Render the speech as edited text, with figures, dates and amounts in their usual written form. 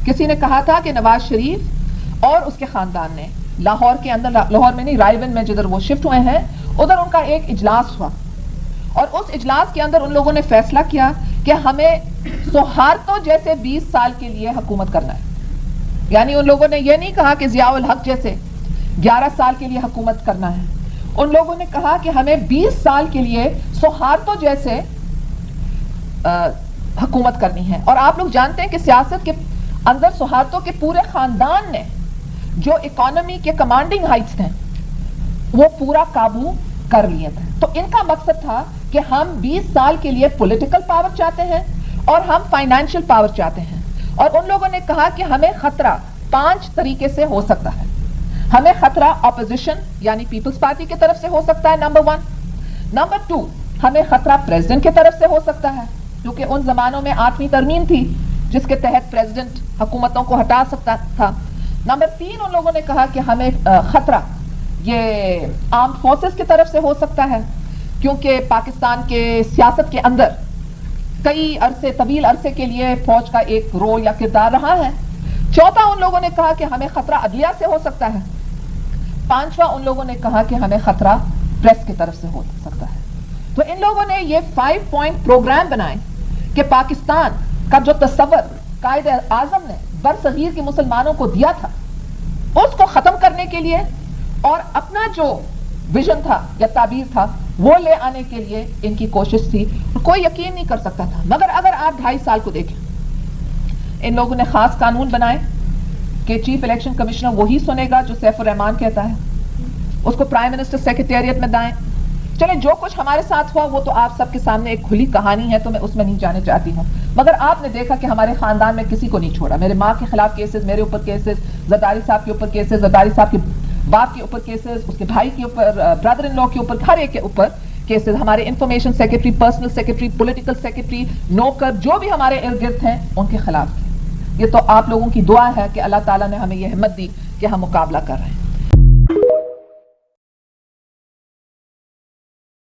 کسی نے کہا تھا کہ نواز شریف اور اس کے خاندان نے لاہور کے اندر، لاہور میں نہیں، رائے میں جدھر وہ شفٹ ہوئے ہیں، ادھر ان کا ایک اجلاس ہوا، اور اس اجلاس کے اندر ان لوگوں نے فیصلہ کیا کہ ہمیں سہارتو جیسے 20 سال کے لیے حکومت کرنا ہے. یعنی ان لوگوں نے یہ نہیں کہا کہ ضیاء الحق جیسے 11 سال کے لیے حکومت کرنا ہے، ان لوگوں نے کہا کہ ہمیں 20 سال کے لیے سہارتو جیسے حکومت کرنی ہے. اور آپ لوگ جانتے ہیں کہ سیاست کے اندر سہارتو کے پورے خاندان نے جو اکانومی کے کمانڈنگ ہائٹس تھے وہ پورا قابو کر لیے تھے. تو ان کا مقصد تھا کہ ہم 20 سال کے لیے پولیٹیکل پاور چاہتے ہیں اور ہم فائنینشیل پاور چاہتے ہیں. اور ان لوگوں نے کہا کہ ہمیں خطرہ 5 طریقے سے ہو سکتا ہے. ہمیں خطرہ اپوزیشن یعنی پیپلز پارٹی کی طرف سے ہو سکتا ہے، نمبر 1. نمبر 2، ہمیں خطرہ پریزیڈنٹ کی طرف سے ہو سکتا ہے، کیونکہ ان زمانوں میں 8ویں ترمیم تھی جس کے تحت پریزیڈنٹ حکومتوں کو ہٹا سکتا تھا. نمبر 3، ان لوگوں نے کہا کہ ہمیں خطرہ یہ آرمڈ فورسز کی طرف سے ہو سکتا ہے، کیونکہ پاکستان کے سیاست کے اندر کئی طویل عرصے کے لیے فوج کا ایک رول یا کردار رہا ہے. 4، ان لوگوں نے کہا کہ ہمیں خطرہ عدلیہ سے ہو سکتا ہے. 5، ان لوگوں نے کہا کہ ہمیں خطرہ پریس کی طرف سے ہو سکتا ہے. تو ان لوگوں نے یہ 5 پوائنٹ پروگرام بنائے کہ پاکستان کا جو تصور قائد اعظم نے برصغیر کے مسلمانوں کو دیا تھا اس کو ختم کرنے کے لیے، اور اپنا جو ویژن تھا یا تعبیر تھا وہ لے آنے کے لیے ان کی کوشش تھی. کوئی یقین نہیں کر سکتا تھا. مگر اگر آپ 2.5 سال کو دیکھیں، ان لوگوں نے خاص قانون بنائے کہ چیف الیکشن کمشنر وہی سنے گا جو سیف الرحمان کہتا ہے، اس کو پرائم منسٹر سیکریٹریٹ میں دائیں. چلیں جو کچھ ہمارے ساتھ ہوا وہ تو آپ سب کے سامنے ایک کھلی کہانی ہے، تو میں اس میں نہیں جانے چاہتی ہوں. مگر آپ نے دیکھا کہ ہمارے خاندان میں کسی کو نہیں چھوڑا. میرے ماں کے خلاف کیسز، میرے اوپر کیسز، زرداری صاحب کے اوپر کیسز، زرداری صاحب کے باپ کے اوپر کیسز، اس کے بھائی کے اوپر، برادر ان لا کے اوپر، ہر ایک کے اوپر کیسز. ہمارے information secretary, personal secretary, political secretary, نوکر جو بھی ہمارے ارد گرد ہیں ان کے خلاف. یہ تو آپ لوگوں کی دعا ہے کہ اللہ تعالیٰ نے ہمیں یہ ہمت دی کہ ہم مقابلہ کر رہے ہیں.